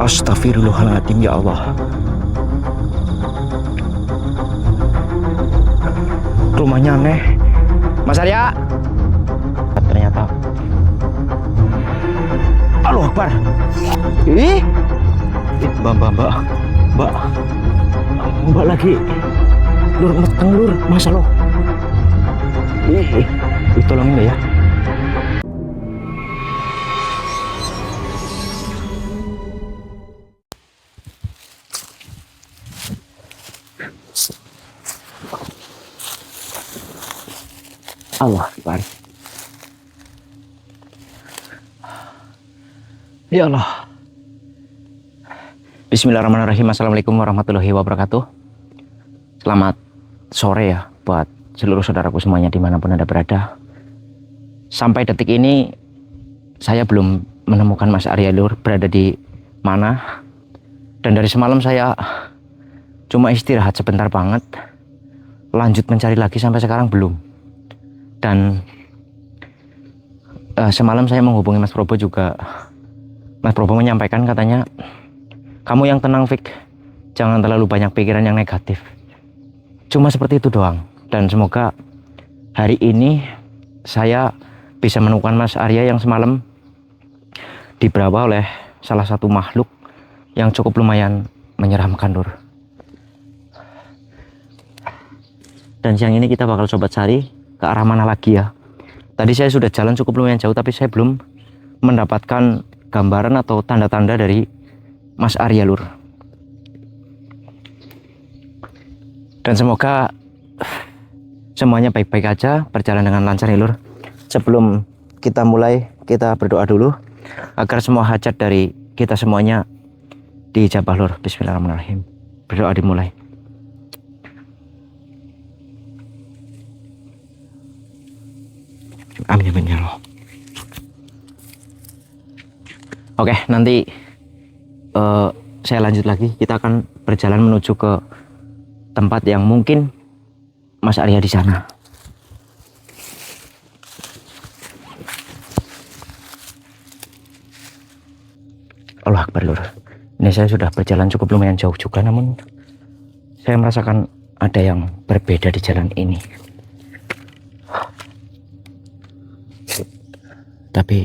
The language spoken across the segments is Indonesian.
Astagfirullahaladzim, ya Allah. Rumahnya aneh. Mas Arya. Ternyata. Allahu Akbar. Mbak lagi. Lur, meteng lur, masa lo? Tolongin deh ya. Allah Akbar. Ya Allah. Bismillahirrahmanirrahim. Assalamualaikum warahmatullahi wabarakatuh. Selamat sore ya buat seluruh saudaraku semuanya dimanapun Anda berada. Sampai detik ini saya belum menemukan Mas Arya Lur berada di mana. Dan dari semalam saya cuma istirahat sebentar banget. Lanjut mencari lagi sampai sekarang belum. Dan semalam saya menghubungi Mas Probo juga. Mas Probo menyampaikan katanya, kamu yang tenang Fik, jangan terlalu banyak pikiran yang negatif. Cuma seperti itu doang. Dan semoga hari ini saya bisa menemukan Mas Arya yang semalam dibawa oleh salah satu makhluk yang cukup lumayan menyeramkan Lur. Dan siang ini kita bakal coba cari ke arah mana lagi ya. Tadi saya sudah jalan cukup lumayan jauh, tapi saya belum mendapatkan gambaran atau tanda-tanda dari Mas Arya Lur. Dan semoga semuanya baik-baik aja, berjalan dengan lancar ya Lur. Sebelum kita mulai, kita berdoa dulu agar semua hajat dari kita semuanya dijabah Lur. Bismillahirrahmanirrahim. Berdoa dimulai. Amin amin ya Allah. Oke, nanti saya lanjut lagi. Kita akan berjalan menuju ke tempat yang mungkin Mas Arya di sana. Allah Akbar Lur. Ini saya sudah berjalan cukup lumayan jauh juga, namun saya merasakan ada yang berbeda di jalan ini. Tapi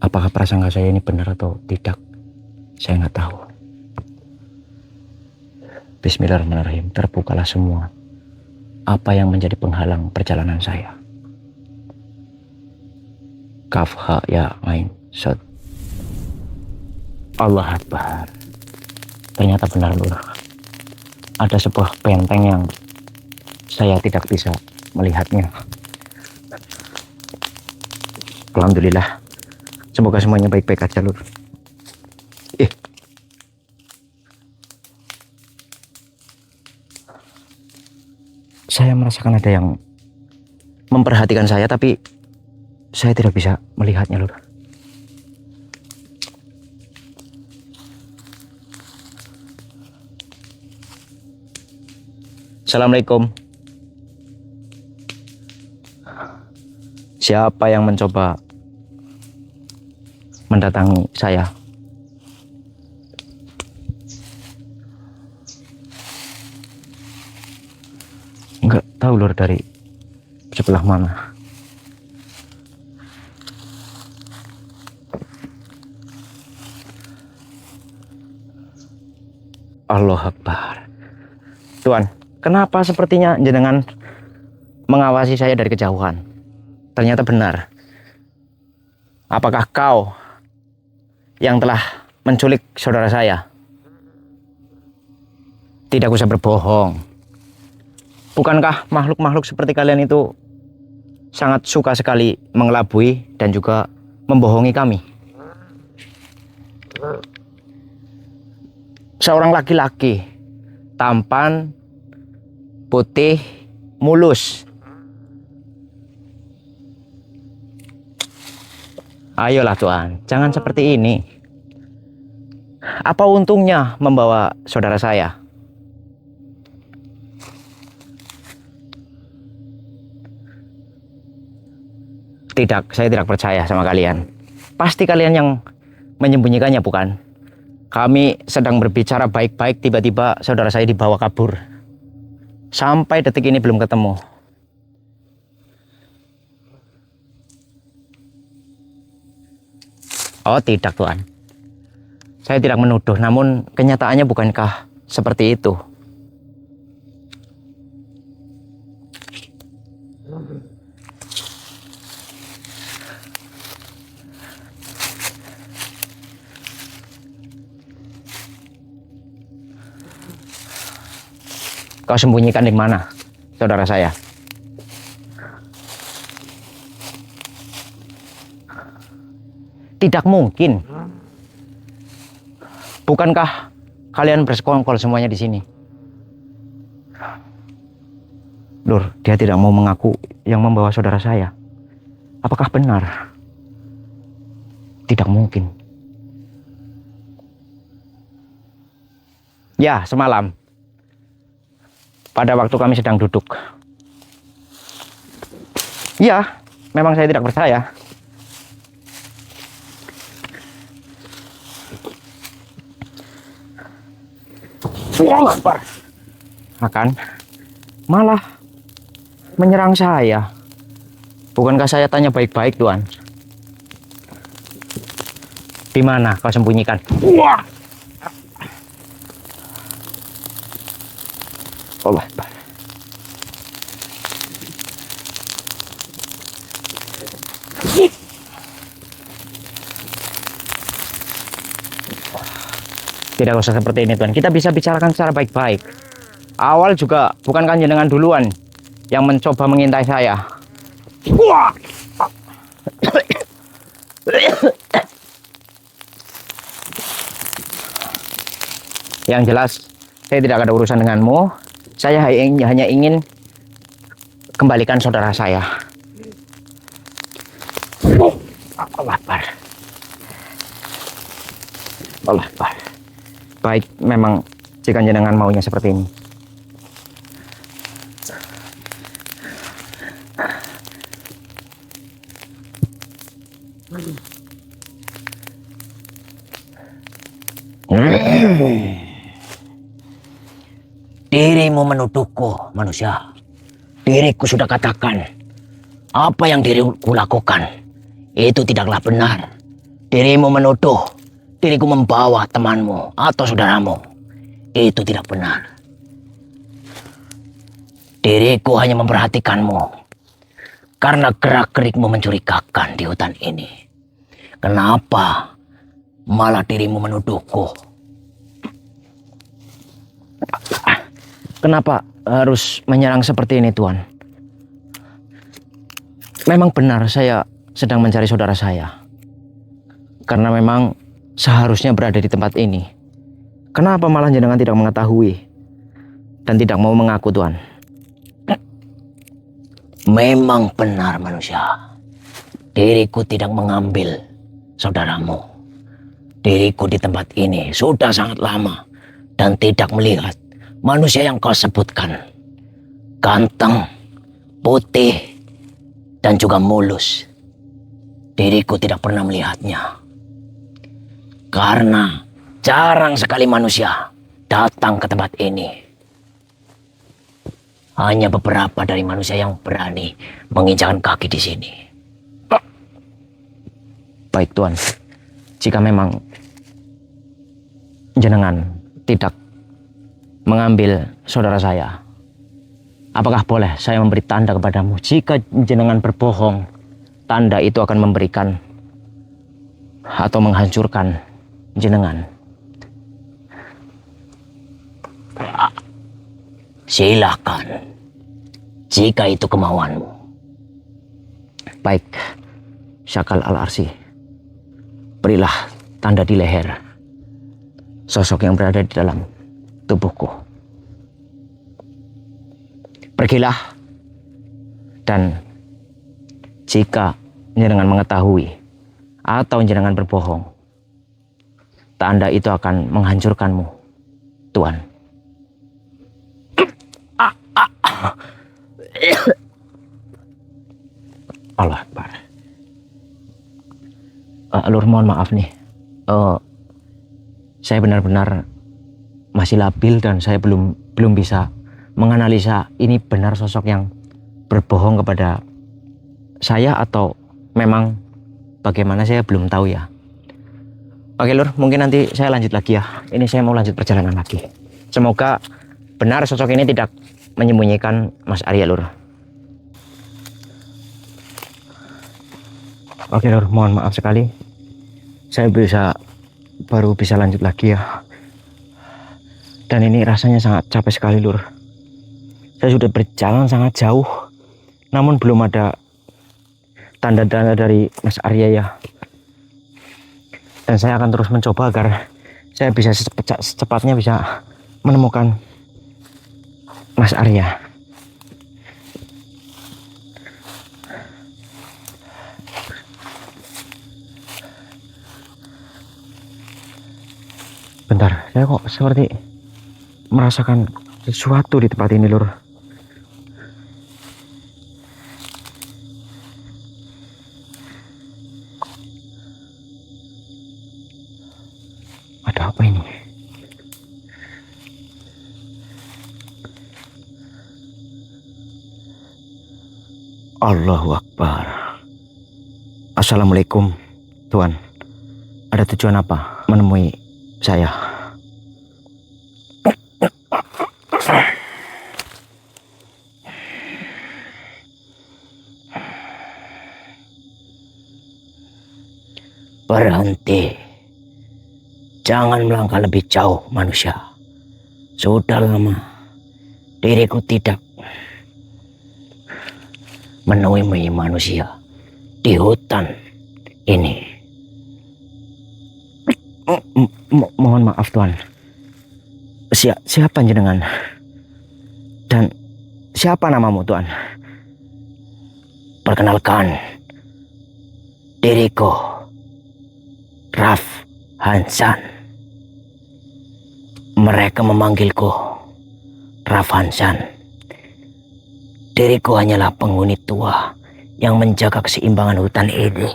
apakah prasangka saya ini benar atau tidak, saya nggak tahu. Bismillahirrahmanirrahim. Terbukalah semua apa yang menjadi penghalang perjalanan saya. Kaf ha ya ain sad. Allah Akbar. Ternyata benar Lur. Ada sebuah benteng yang saya tidak bisa melihatnya. Alhamdulillah. Semoga semuanya baik-baik aja Lur. Saya merasakan ada yang memperhatikan saya, tapi saya tidak bisa melihatnya Lur. Assalamualaikum. Siapa yang mencoba mendatangi saya? Enggak tahu Lur dari sebelah mana. Allahu Akbar. Tuan, kenapa sepertinya jenengan mengawasi saya dari kejauhan? Ternyata benar. Apakah kau yang telah menculik saudara saya? Tidak usah berbohong. Bukankah makhluk-makhluk seperti kalian itu sangat suka sekali mengelabui dan juga membohongi kami? Seorang laki-laki, tampan, putih, mulus. Ayolah Tuan, jangan seperti ini. Apa untungnya membawa saudara saya? Tidak, saya tidak percaya sama kalian. Pasti kalian yang menyembunyikannya, bukan? Kami sedang berbicara baik-baik, tiba-tiba saudara saya dibawa kabur. Sampai detik ini belum ketemu. Oh tidak, Tuan. Saya tidak menuduh, namun kenyataannya bukankah seperti itu? Kau sembunyikan di mana, saudara saya? Tidak mungkin. Bukankah kalian bersekongkol semuanya di sini? Lur, dia tidak mau mengaku yang membawa saudara saya. Apakah benar? Tidak mungkin. Ya, semalam. Pada waktu kami sedang duduk. Ya, memang saya tidak percaya. Akan malah menyerang saya. Bukankah saya tanya baik-baik, Tuan? Di mana kau sembunyikan? Allah Akbar. Tidak usah seperti ini, Tuan. Kita bisa bicarakan secara baik-baik. Awal juga bukankah jenengan duluan yang mencoba mengintai saya? Yang jelas, saya tidak ada urusan denganmu. Saya hanya ingin kembalikan saudara saya. Allah Akbar. Allah Akbar. Baik, memang jika jenengan maunya seperti ini. Dirimu menuduhku, manusia. Diriku sudah katakan, apa yang diriku lakukan itu tidaklah benar. Dirimu menuduh diriku membawa temanmu atau saudaramu, itu tidak benar. Diriku hanya memperhatikanmu karena gerak-gerikmu mencurigakan di hutan ini. Kenapa malah dirimu menuduhku? Kenapa harus menyerang seperti ini, Tuan? Memang benar saya sedang mencari saudara saya. Karena memang seharusnya berada di tempat ini. Kenapa malah jenengan tidak mengetahui dan tidak mau mengaku, Tuan? Memang benar, manusia. Diriku tidak mengambil saudaramu. Diriku di tempat ini sudah sangat lama dan tidak melihat manusia yang kau sebutkan. Ganteng, putih, dan juga mulus. Diriku tidak pernah melihatnya. Karena jarang sekali manusia datang ke tempat ini. Hanya beberapa dari manusia yang berani menginjakkan kaki di sini. Baik, Tuan. Jika memang jenengan tidak mengambil saudara saya, apakah boleh saya memberi tanda kepadamu? Jika jenengan berbohong, tanda itu akan memberikan atau menghancurkan jenengan. Silakan, jika itu kemauanmu. Baik, Syakal Al-Arsi, berilah tanda di leher sosok yang berada di dalam tubuhku. Pergilah, dan jika jenengan mengetahui atau jenengan berbohong, tanda itu akan menghancurkanmu, Tuan. Allah Akbar. Lur, mohon maaf nih. eh, saya benar-benar masih labil dan saya belum bisa menganalisa ini benar sosok yang berbohong kepada saya atau memang bagaimana, saya belum tahu ya. Oke Lur, mungkin nanti saya lanjut lagi ya. Ini saya mau lanjut perjalanan lagi. Semoga benar sosok ini tidak menyembunyikan Mas Arya Lur. Oke Lur, mohon maaf sekali. Saya baru bisa lanjut lagi ya. Dan ini rasanya sangat capek sekali Lur. Saya sudah berjalan sangat jauh, namun belum ada tanda-tanda dari Mas Arya ya. Dan saya akan terus mencoba agar saya bisa secepatnya bisa menemukan Mas Arya. Bentar, saya kok seperti merasakan sesuatu di tempat ini Lur. Ada apa ini? Allahu Akbar. Assalamualaikum Tuan. Ada tujuan apa menemui saya? Berhenti. Jangan melangkah lebih jauh, manusia. Sudah lama diriku tidak menemui manusia di hutan ini. Mohon maaf Tuan. Siapa jenengan? Dan siapa namamu Tuan? Perkenalkan, diriku Raf Hansan. Mereka memanggilku Raf Hansan. Diriku hanyalah penghuni tua yang menjaga keseimbangan hutan ini.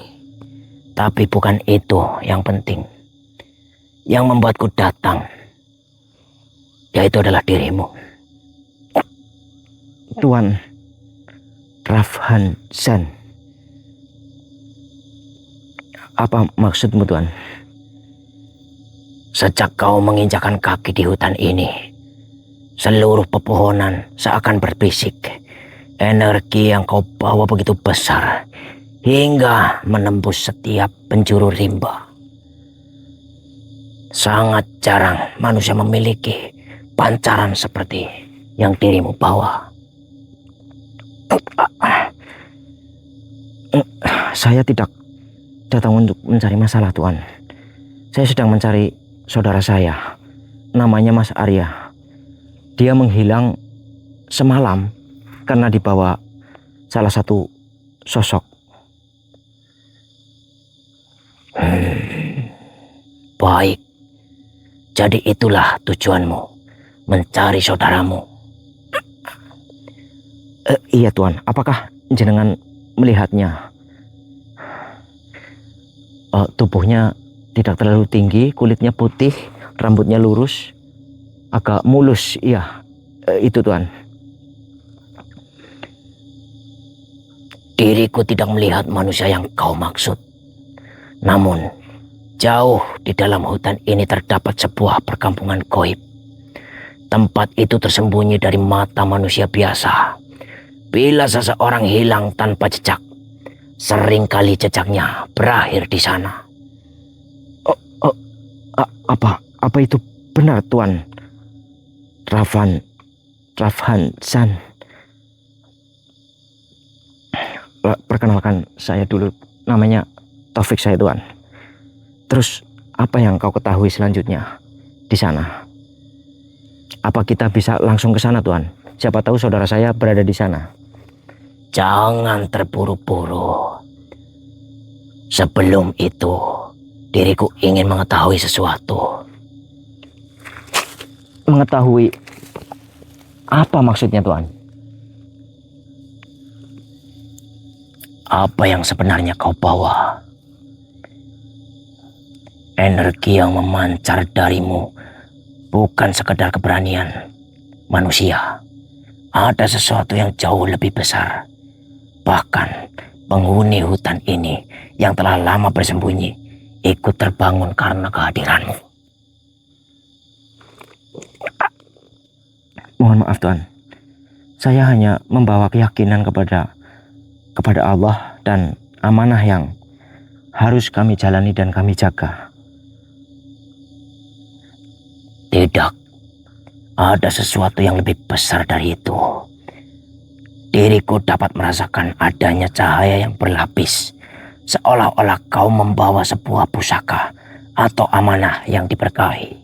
Tapi bukan itu yang penting. Yang membuatku datang, yaitu adalah dirimu. Tuan Raf Hansan. Apa maksudmu Tuan? Sejak kau menginjakan kaki di hutan ini, seluruh pepohonan seakan berbisik. Energi yang kau bawa begitu besar, hingga menembus setiap penjuru rimba. Sangat jarang manusia memiliki pancaran seperti yang dirimu bawa. Saya tidak datang untuk mencari masalah Tuan. Saya sedang mencari saudara saya, namanya Mas Arya. Dia menghilang semalam karena dibawa salah satu sosok. Baik, jadi itulah tujuanmu, mencari saudaramu. Iya Tuan, apakah jenengan melihatnya? Tubuhnya tidak terlalu tinggi, kulitnya putih, rambutnya lurus, agak mulus. Iya, itu Tuan. Diriku tidak melihat manusia yang kau maksud. Namun, jauh di dalam hutan ini terdapat sebuah perkampungan gaib. Tempat itu tersembunyi dari mata manusia biasa. Bila seseorang hilang tanpa jejak, seringkali jejaknya berakhir di sana. Apa itu benar Tuan? Raf Hansan. Perkenalkan saya dulu, namanya Taufik saya Tuan. Terus apa yang kau ketahui selanjutnya di sana? Apa kita bisa langsung ke sana Tuan? Siapa tahu saudara saya berada di sana. Jangan terburu-buru. Sebelum itu, diriku ingin mengetahui sesuatu. Mengetahui apa maksudnya Tuan? Apa yang sebenarnya kau bawa? Energi yang memancar darimu bukan sekedar keberanian manusia. Ada sesuatu yang jauh lebih besar. Bahkan penghuni hutan ini yang telah lama bersembunyi ikut terbangun karena kehadiranmu. Mohon maaf Tuan. Saya hanya membawa keyakinan kepada Allah dan amanah yang harus kami jalani dan kami jaga. Tidak, ada sesuatu yang lebih besar dari itu. Diriku dapat merasakan adanya cahaya yang berlapis, seolah-olah kau membawa sebuah pusaka atau amanah yang diberkahi.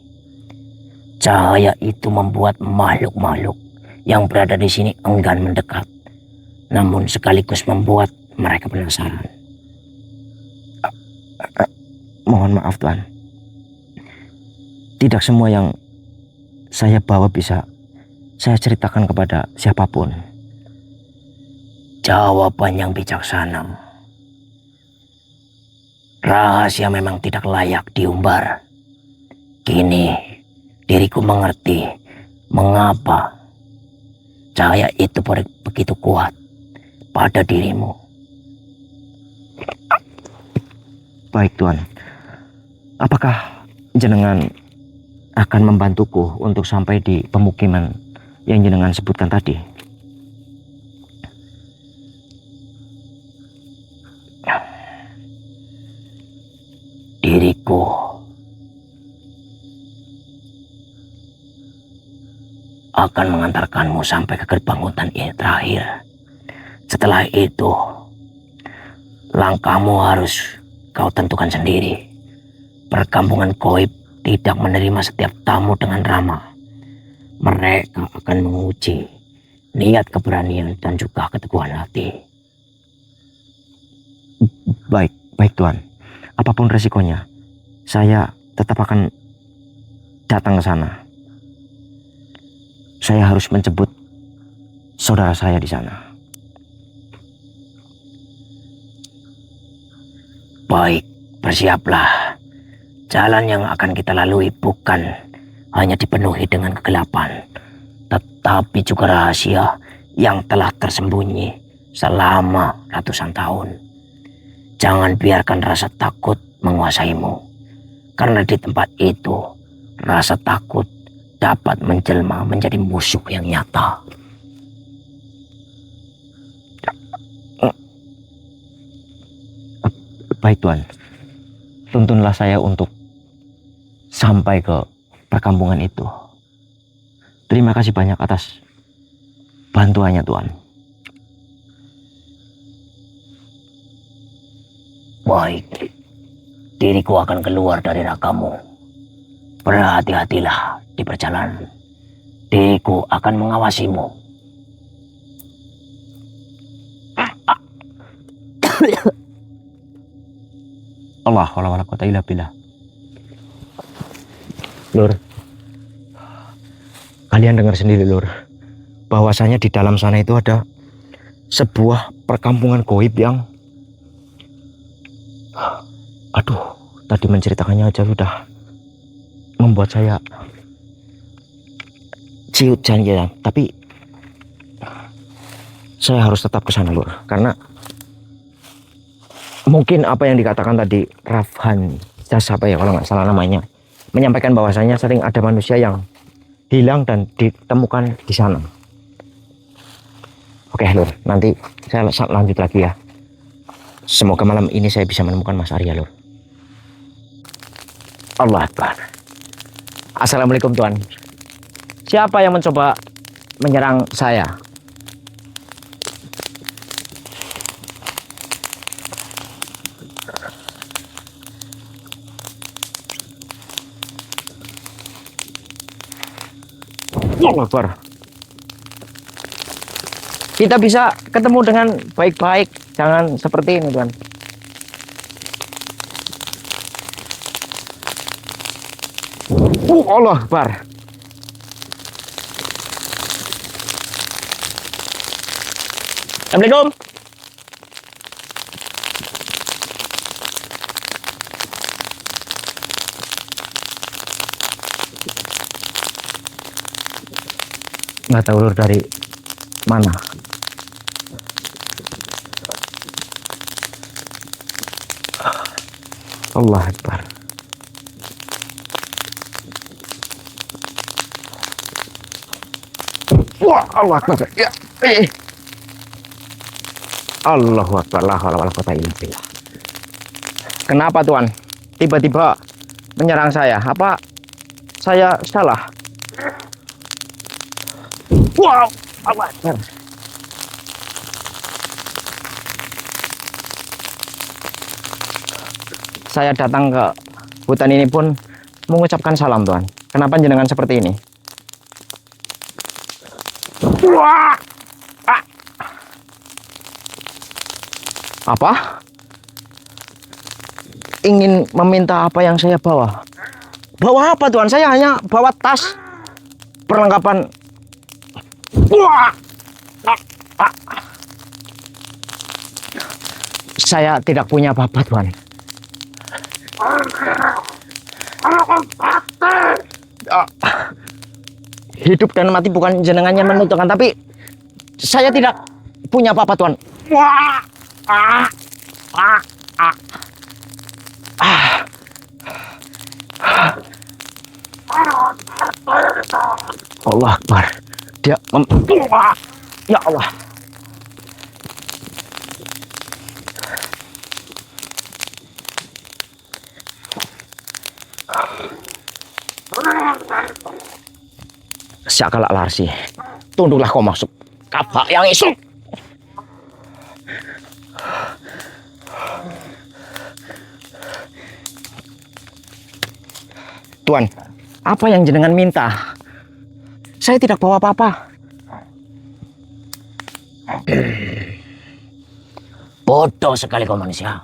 Cahaya itu membuat makhluk-makhluk yang berada di sini enggan mendekat, namun sekaligus membuat mereka penasaran. Mohon maaf Tuan. Tidak semua yang saya bawa bisa saya ceritakan kepada siapapun. Jawaban yang bijaksana. Rahasia memang tidak layak diumbar. Kini diriku mengerti mengapa cahaya itu begitu kuat pada dirimu. Baik Tuan. Apakah jenengan akan membantuku untuk sampai di pemukiman yang jenengan sebutkan tadi? Diriku akan mengantarkanmu sampai ke gerbang hutan ini terakhir. Setelah itu, langkahmu harus kau tentukan sendiri. Perkampungan Goib tidak menerima setiap tamu dengan ramah. Mereka akan menguji niat, keberanian, dan juga keteguhan hati. Baik Tuan. Apapun resikonya, saya tetap akan datang ke sana. Saya harus menjemput saudara saya di sana. Baik, bersiaplah. Jalan yang akan kita lalui bukan hanya dipenuhi dengan kegelapan, tetapi juga rahasia yang telah tersembunyi selama ratusan tahun. Jangan biarkan rasa takut menguasaimu, karena di tempat itu rasa takut dapat menjelma menjadi musuh yang nyata. Baik Tuan, tuntunlah saya untuk sampai ke perkampungan itu. Terima kasih banyak atas bantuannya Tuan. Baik, diriku akan keluar dari ragamu. Berhati-hatilah di perjalanan. Diriku akan mengawasimu. Allah wala quwata illa billah. Lur, kalian dengar sendiri Lur, bahwasanya di dalam sana itu ada sebuah perkampungan goib yang, aduh, tadi menceritakannya aja sudah membuat saya ciut janjian. Tapi saya harus tetap ke sana Lur, karena mungkin apa yang dikatakan tadi Rafhan apa ya kalau nggak salah namanya, menyampaikan bahwasanya sering ada manusia yang hilang dan ditemukan di sana. Oke Lur, nanti saya lanjut lagi ya. Semoga malam ini saya bisa menemukan Mas Arya Lur. Allah Akbar. Assalamualaikum Tuan. Siapa yang mencoba menyerang saya? Allah Akbar. Kita bisa ketemu dengan baik-baik, jangan seperti ini Tuan. Allah Akbar. Assalamualaikum. nggak tahu lur dari mana. Allah Akbar. Wah, Allah Akbar. Ya. Allahu Akbar. La haula wala quwata illa billah. Kenapa Tuan? Tiba-tiba menyerang saya. Apa saya salah? Wow, Allah Akbar. Saya datang ke hutan ini pun mengucapkan salam Tuan. Kenapa jenengan seperti ini? Wah! Ah! Apa? Ingin meminta apa yang saya bawa? Bawa apa Tuan? Saya hanya bawa tas perlengkapan. Wah! Ah! Ah! Saya tidak punya apa-apa Tuan. Hidup dan mati bukan jenengan yang menentukan, tapi saya tidak punya apa-apa Tuan. Wah! Ah! Ah! Ah! Ah! Allah Akbar. Dia ya Allah. Syakal alarsi, tunduklah kau masuk kabak yang isuk. Tuan, apa yang jenengan minta? Saya tidak bawa apa-apa. Bodoh sekali kau manusia.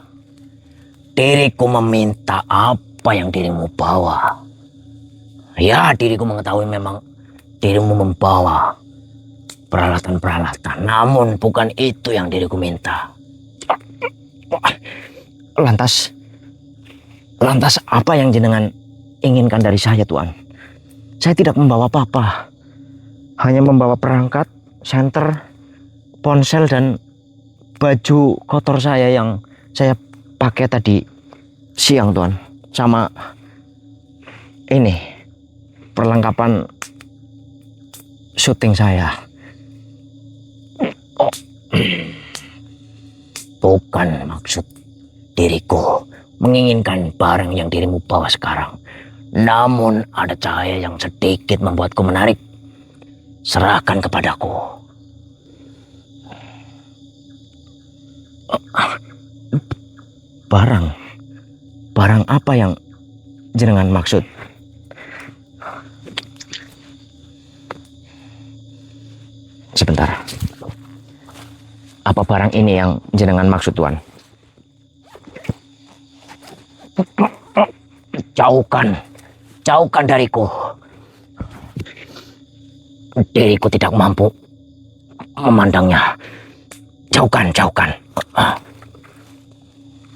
Diriku meminta apa yang dirimu bawa. Ya, diriku mengetahui memang dirimu membawa peralatan-peralatan. Namun bukan itu yang diriku minta. Lantas apa yang jenengan inginkan dari saya Tuan? Saya tidak membawa apa-apa. Hanya membawa perangkat, senter, ponsel, dan baju kotor saya yang saya pakai tadi siang Tuan. Sama ini perlengkapan syuting saya. Oh. Bukan maksud diriku menginginkan barang yang dirimu bawa sekarang. Namun ada cahaya yang sedikit membuatku menarik. Serahkan kepadaku. Barang apa yang jenengan maksud? Sebentar. Apa barang ini yang jenengan maksud Tuan? Jauhkan dariku. Diriku tidak mampu memandangnya. Jauhkan.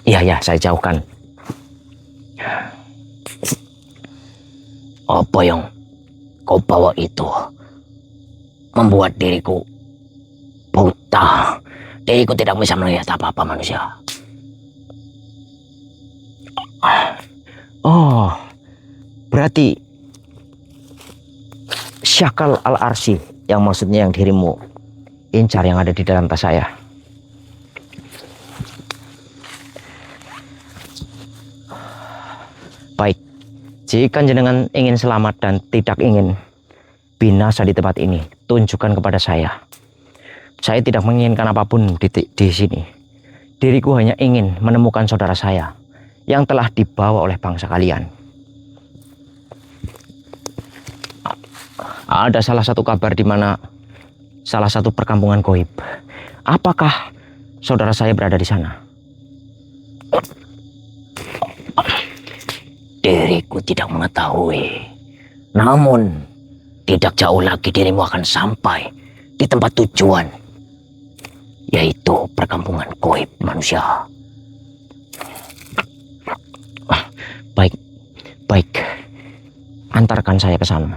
Iya, saya jauhkan. Apa yang kau bawa itu membuat diriku buta. Diriku tidak bisa melihat apa-apa manusia. Oh, berarti Syakal al-Arsi yang maksudnya yang dirimu incar yang ada di dalam tas saya. Baik, jika jenengan ingin selamat dan tidak ingin binasa di tempat ini, tunjukkan kepada saya. Saya tidak menginginkan apapun di sini. Diriku hanya ingin menemukan saudara saya yang telah dibawa oleh bangsa kalian. Ada salah satu kabar di mana salah satu perkampungan goib. Apakah saudara saya berada di sana? Diriku tidak mengetahui. Namun tidak jauh lagi dirimu akan sampai di tempat tujuan, yaitu perkampungan goib manusia. Baik. Antarkan saya ke sana.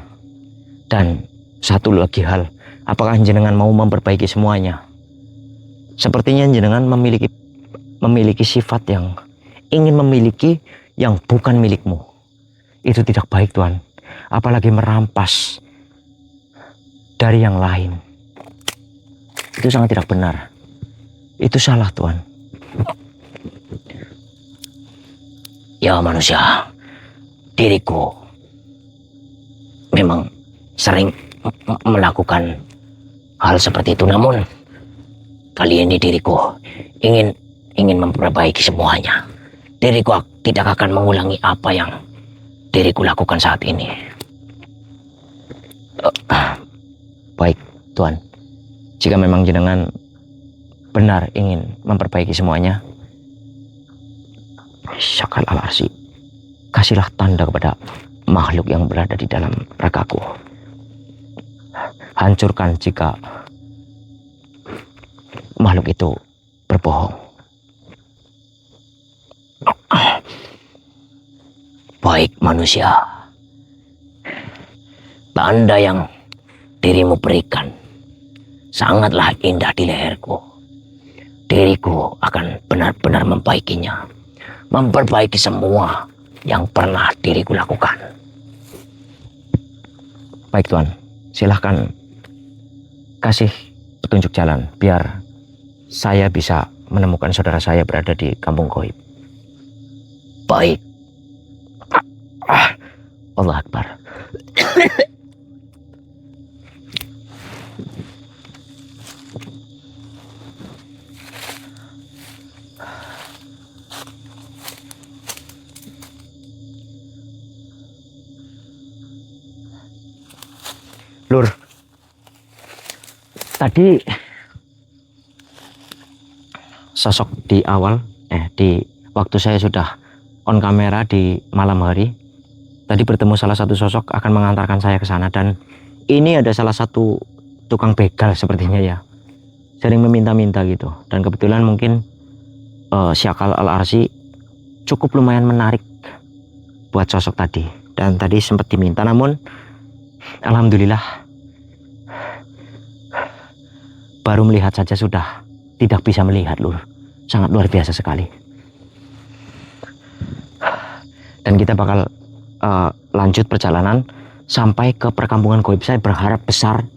Dan satu lagi hal, apakah jenengan mau memperbaiki semuanya? Sepertinya jenengan memiliki sifat yang ingin memiliki yang bukan milikmu. Itu tidak baik, Tuan. Apalagi merampas dari yang lain. Itu sangat tidak benar. Itu salah, Tuan. Ya manusia, diriku memang sering melakukan hal seperti itu. Namun kali ini diriku ingin memperbaiki semuanya. Diriku tidak akan mengulangi apa yang diriku lakukan saat ini. Baik, Tuan. Jika memang jenengan benar ingin memperbaiki semuanya, Syakal Al-Arsy, kasihlah tanda kepada makhluk yang berada di dalam ragaku. Hancurkan jika makhluk itu berbohong. Baik manusia, tanda yang dirimu berikan sangatlah indah di leherku. Diriku akan benar-benar memperbaiki semua yang pernah diriku lakukan. Baik, Tuan, silahkan kasih petunjuk jalan biar saya bisa menemukan saudara saya berada di kampung Goib. Baik. Allah Akbar. Lur, tadi sosok di awal, di waktu saya sudah on kamera di malam hari, tadi bertemu salah satu sosok akan mengantarkan saya ke sana, dan ini ada salah satu tukang begal sepertinya ya, sering meminta-minta gitu, dan kebetulan mungkin Syakal Al-Arsy cukup lumayan menarik buat sosok tadi, dan tadi sempat diminta, namun alhamdulillah baru melihat saja sudah tidak bisa melihat, Lur. Sangat luar biasa sekali. Dan kita bakal lanjut perjalanan sampai ke perkampungan Goib. Saya berharap besar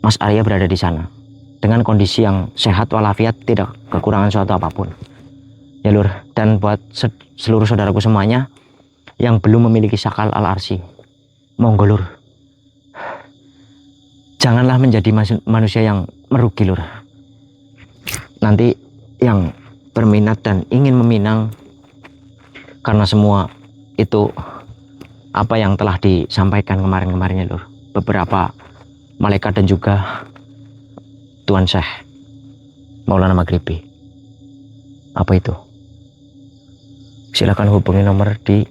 Mas Arya berada di sana dengan kondisi yang sehat walafiat, tidak kekurangan suatu apapun. Ya, Lur. Dan buat seluruh saudaraku semuanya yang belum memiliki Syakal Al-Arsy, monggo, Lur. Janganlah menjadi manusia yang merugi, Lur. Nanti yang berminat dan ingin meminang karena semua itu apa yang telah disampaikan kemarin-kemarinnya, Lur. Beberapa malaikat dan juga Tuan Syekh Maulana Maghribi. Apa itu? Silakan hubungi nomor di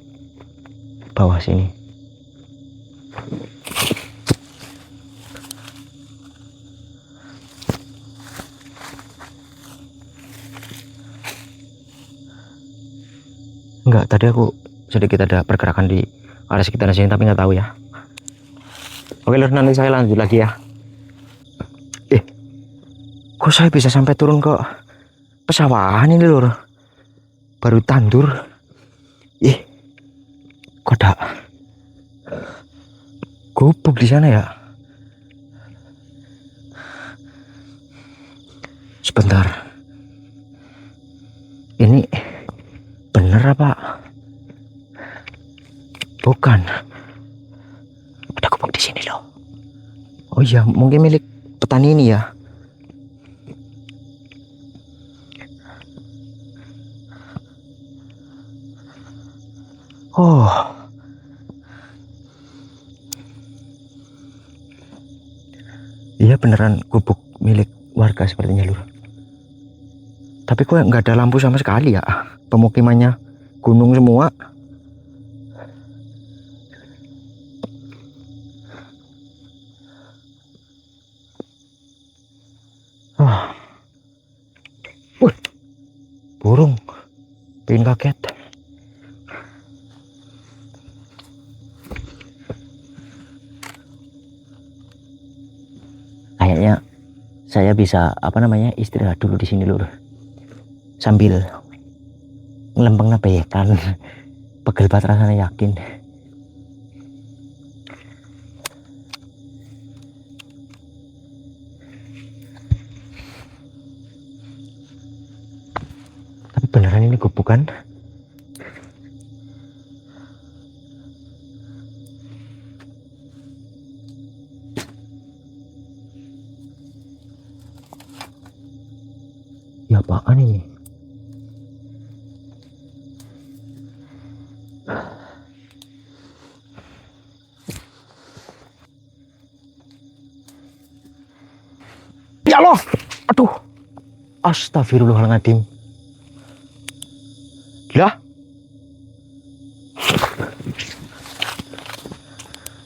bawah sini. Enggak, tadi aku sedikit ada pergerakan di area sekitar sini, tapi nggak tahu ya. Oke, Lur, nanti saya lanjut lagi ya. Kok saya bisa sampai turun ke pesawahan ini, Lur? Baru tandur. Kok ada gubuk di sana ya? Sebentar. Ini bener apa? Bukan. Ada gubuk di sini loh. Oh iya, mungkin milik petani ini ya. Oh. Iya, beneran gubuk milik warga sepertinya, Lur. Tapi kok nggak ada lampu sama sekali ya? Pemukimannya gunung semua. Burung. Bikin kaget. saya bisa istirahat dulu di sini lur, sambil ngelempeng nabekan. Pegel banget rasanya, yakin. Tapi beneran ini gubuk kan? Ya apaan ini? Ya Allah, aduh, astagfirullahaladzim. Lah,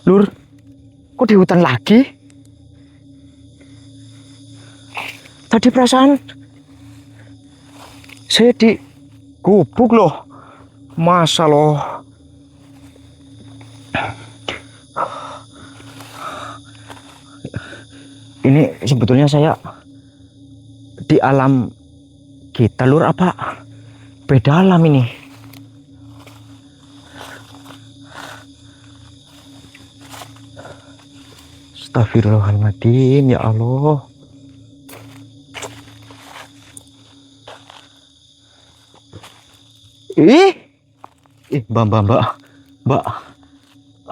lur, kok di hutan lagi? Tadi perasaan saya di gubuk loh, masa loh. Ini sebetulnya saya di alam kita lur, apa beda alam ini? Astagfirullahaladzim, ya Allah.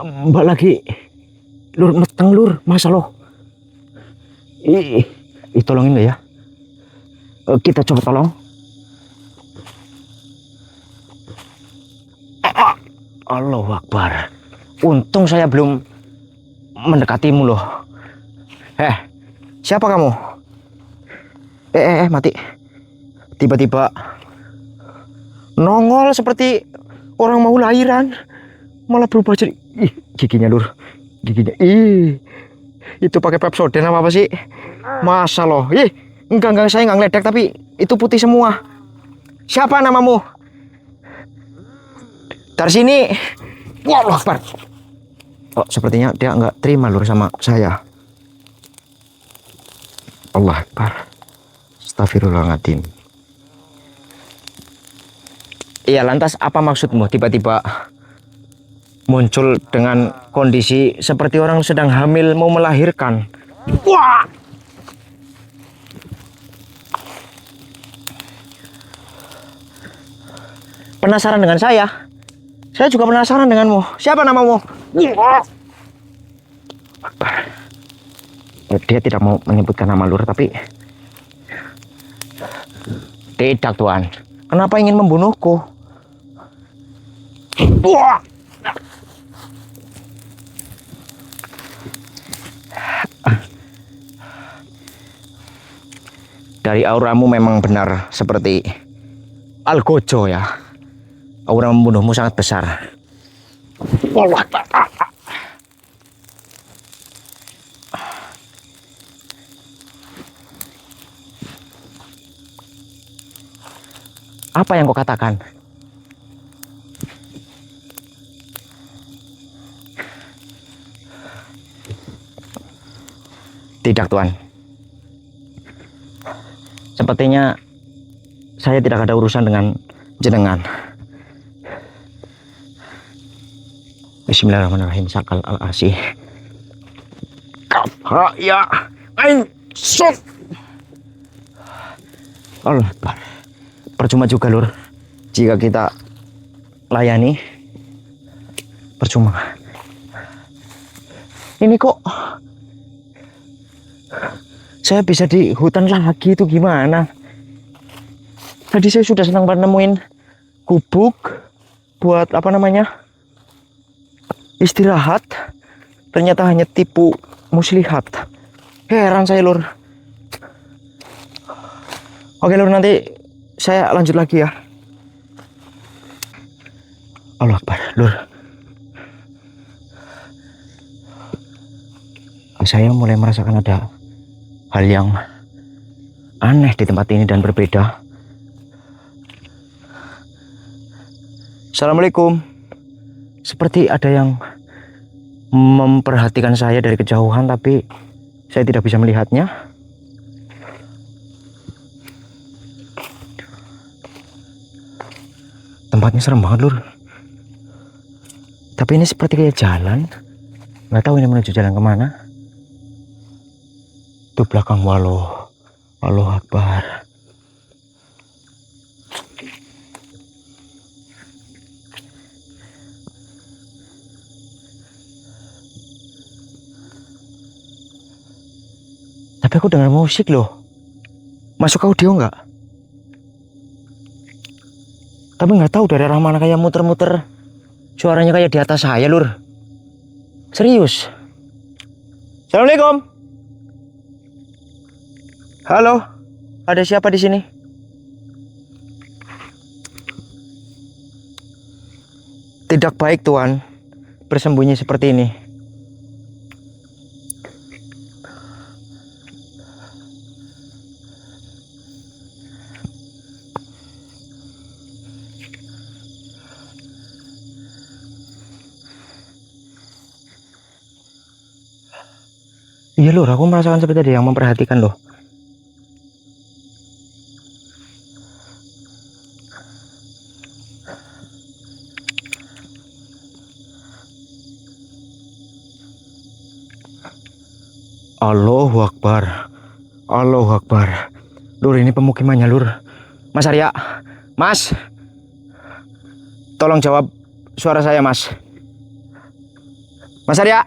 Mbak lagi lur meteng lur, masa loh. Tolongin lo ya. Kita coba tolong. Allahu Akbar. Untung saya belum mendekatimu loh. Siapa kamu? Mati. Tiba-tiba nongol seperti orang mau lahiran, malah berubah jadi giginya lur. Giginya. Itu pakai Pepsodent apa sih? Masa loh. Enggak, saya nggak ngeledek, tapi itu putih semua. Siapa namamu? Dari sini. Allah Akbar. Oh, sepertinya dia nggak terima lur sama saya. Allah Akbar. Astagfirullahaladzim. Iya, lantas apa maksudmu tiba-tiba muncul dengan kondisi seperti orang sedang hamil mau melahirkan? Wah! Penasaran dengan saya? Saya juga penasaran denganmu. Siapa namamu? Dia tidak mau menyebutkan nama lur, tapi tidak tuan. Kenapa ingin membunuhku? Wah! Dari auramu memang benar seperti Algojo ya. Aura membunuhmu sangat besar. Allah. Apa yang kau katakan? Tidak tuan. Sepertinya saya tidak ada urusan dengan jenengan. Bismillahirrahmanirrahim. Sakal al-asih. Kafha ya ain sot. Allah Akbar. Percuma juga lur, jika kita layani, percuma. Ini kok saya bisa di hutan lagi, itu gimana? Tadi saya sudah senang banget nemuin gubuk buat istirahat, ternyata hanya tipu muslihat. Heran saya lur. Oke lur, nanti saya lanjut lagi ya. Allah Akbar lur. Saya mulai merasakan ada hal yang aneh di tempat ini dan berbeda. Assalamualaikum. Seperti ada yang memperhatikan saya dari kejauhan, tapi saya tidak bisa melihatnya. Tempatnya serem banget, Lur. Tapi ini seperti kayak jalan. Nggak tahu ini menuju jalan kemana. Tuh belakang, walau. Allahu Akbar. Tapi aku dengar musik loh. Masuk audio nggak? Tapi nggak tahu dari arah mana, kayak muter-muter. Suaranya kayak di atas saya, Lur. Serius. Assalamualaikum. Halo. Ada siapa di sini? Tidak baik, Tuan, bersembunyi seperti ini. Iya, Lur, aku merasakan seperti ada yang memperhatikan loh. Allahu Akbar. Allahu Akbar. Lur, ini pemukimannya, Lur. Mas Arya. Mas. Tolong jawab suara saya, Mas. Mas Arya.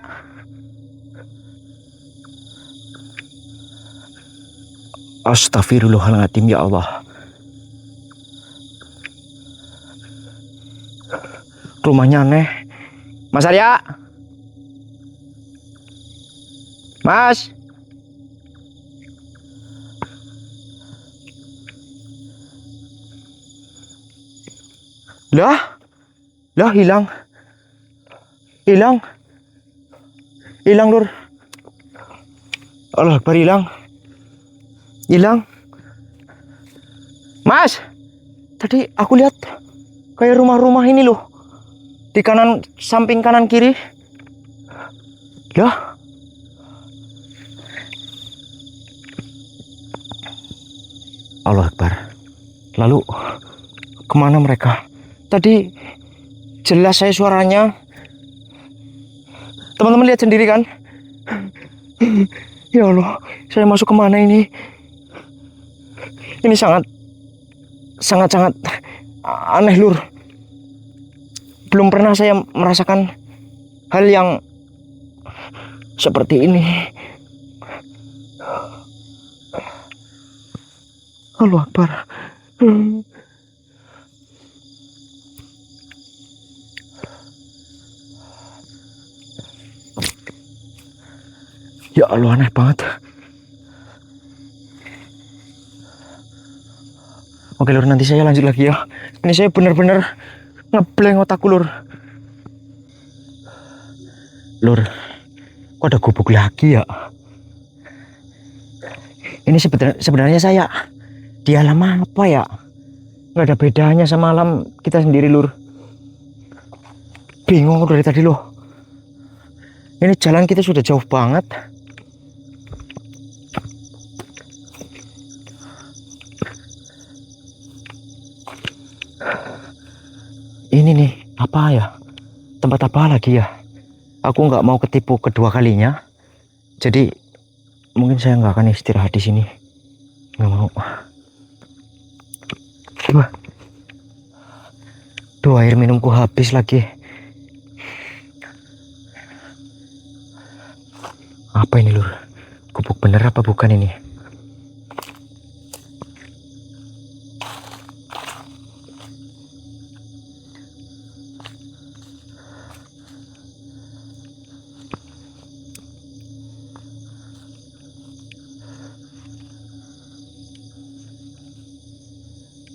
Astaghfirullahaladzim, ya Allah. Rumahnya aneh. Mas Arya. Mas. Lah hilang. Hilang, Lur. Allah Akbar, hilang. Mas, tadi aku lihat kayak rumah-rumah ini loh, di kanan, samping kanan kiri. Lah, Allah Akbar. Lalu kemana mereka? Tadi jelas saya suaranya. Teman-teman lihat sendiri kan? Ya Allah, saya masuk kemana ini? Ini sangat aneh, Lur. Belum pernah saya merasakan hal yang seperti ini. Allahu Akbar. Ya Allah, aneh banget. Oke, Lur, nanti saya lanjut lagi ya. Ini saya benar-benar ngeblank otakku, Lur. Lur, kok ada gubuk lagi ya? Ini sebenarnya saya di alam apa ya? Nggak ada bedanya sama alam kita sendiri, Lur. Bingung dari tadi loh. Ini jalan kita sudah jauh banget. Ini nih, apa ya? Tempat apa lagi ya? Aku nggak mau ketipu kedua kalinya. Jadi mungkin saya nggak akan istirahat di sini. Nggak mau. Duh, air minumku habis lagi. Apa ini, Lur? Gubuk bener apa bukan ini?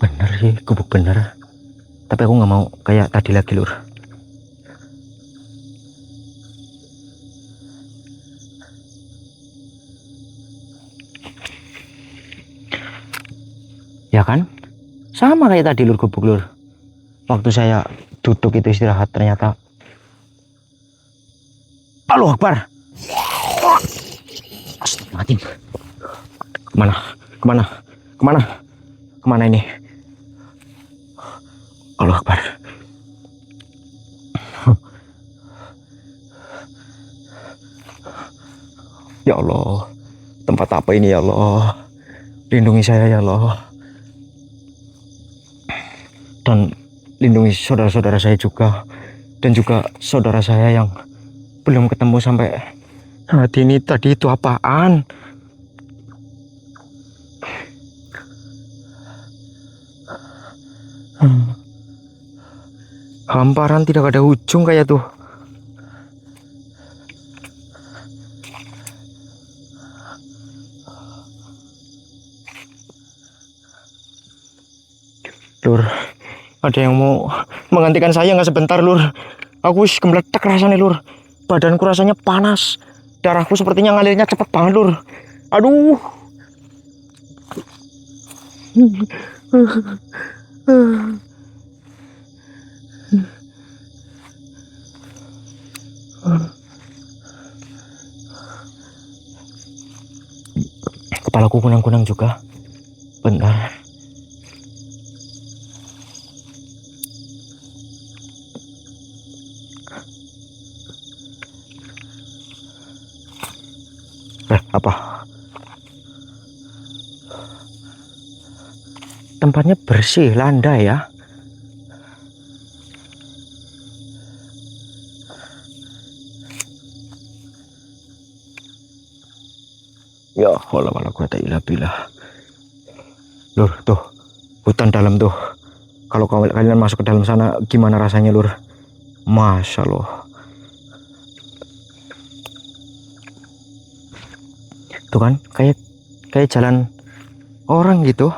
Bener sih, gubuk bener. Tapi aku nggak mau kayak tadi lagi, Lur. Ya kan? Sama kayak tadi, Lur, gubuk, Lur. Waktu saya duduk itu istirahat, ternyata Allahu Akbar. Astagfirullahaladzim. Kemana ini? Allah Akbar. Ya Allah, tempat apa ini ya Allah? Lindungi saya ya Allah. Dan lindungi saudara-saudara saya juga. Dan juga saudara saya yang belum ketemu sampai saat ini. Tadi itu apaan? Hamparan tidak ada ujung kayak tuh. Lur, ada yang mau menggantikan saya nggak sebentar, Lur? Aku wis gemeletak rasanya, Lur. Badanku rasanya panas. Darahku sepertinya ngalirnya cepet banget, Lur. Aduh. Kepalaku kunang-kunang juga. Bentar. Apa? Tempatnya bersih, landai ya. Ya Allah, wala quwata illa billah. Lur, tuh hutan dalam tuh. Kalau kalian masuk ke dalam sana, gimana rasanya, Lur? Masya Allah. Tuh kan, kayak jalan orang gitu.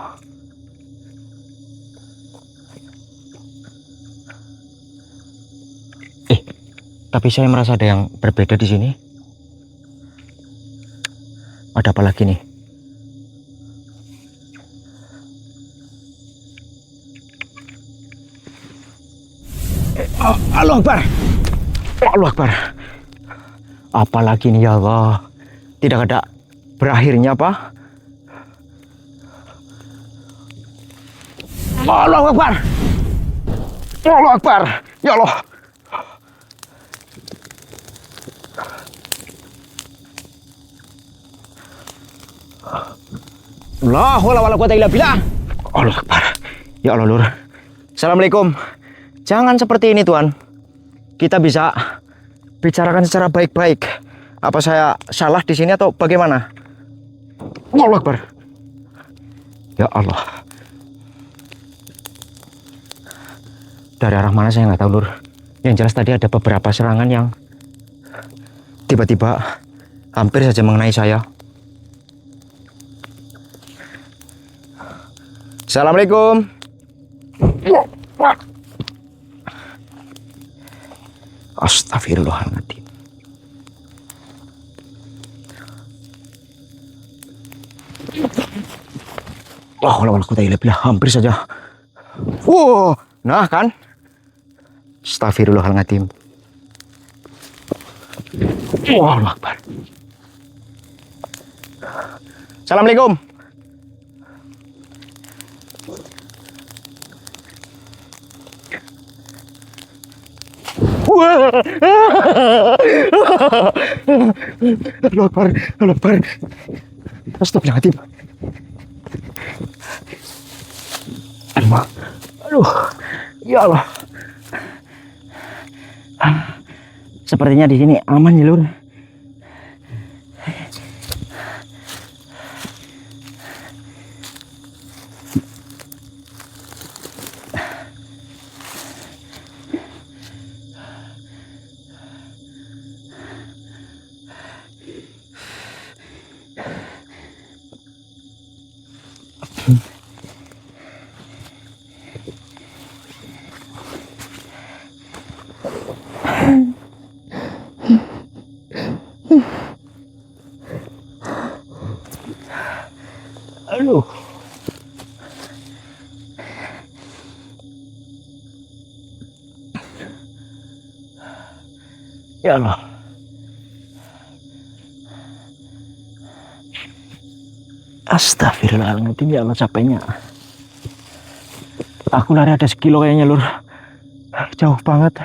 Tapi saya merasa ada yang berbeda di sini. Ada apa lagi nih? Allah Akbar. Allah Akbar. Apa lagi nih ya Allah? Tidak ada berakhirnya, Pak. Allah Akbar. Allah Akbar. Ya Allah. La haula wala quwata illa billah. Allah Akbar. Ya Allah, Lur. Assalamualaikum. Jangan seperti ini, Tuan. Kita bisa bicarakan secara baik-baik. Apa saya salah di sini atau bagaimana? Allah Akbar. Ya Allah. Dari arah mana saya nggak tahu, Lur. Yang jelas tadi ada beberapa serangan yang tiba-tiba hampir saja mengenai saya. Assalamualaikum. Astagfirullahaladzim. Wah, wala quwata illa billah, hampir saja. Nah kan. Astagfirullahaladzim. Allahu Akbar. Assalamualaikum. Allah Akbar, Allah Akbar. Astagfirullahaladzim. Aduh, ya Allah. Sepertinya di sini aman ya, Lur. Aduh. Ya Allah. Astagfirullahaladzim, ya Allah, capeknya. Aku lari ada sekilo kayaknya, Lur. Jauh banget.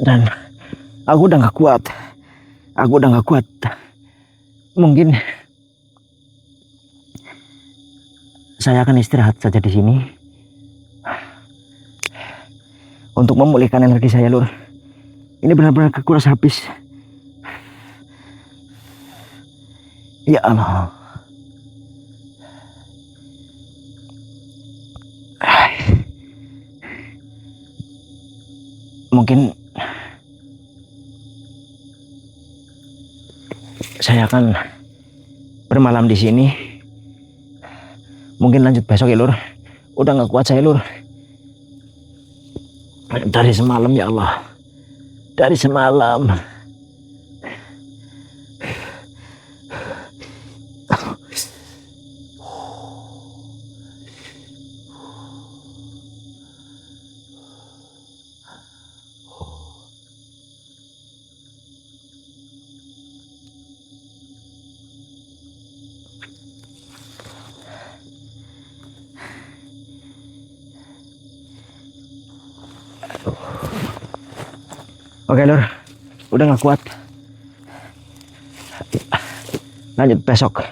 Dan aku udah nggak kuat. Aku udah nggak kuat. Mungkin saya akan istirahat saja di sini untuk memulihkan energi saya, Lur. Ini benar-benar kekuras habis. Ya Allah. Mungkin saya akan bermalam di sini. Mungkin lanjut besok ya, Lur. Udah nggak kuat saya, Lur. Dari semalam, ya Allah. Dari semalam. Oke, Lur. Udah nggak kuat. Lanjut besok.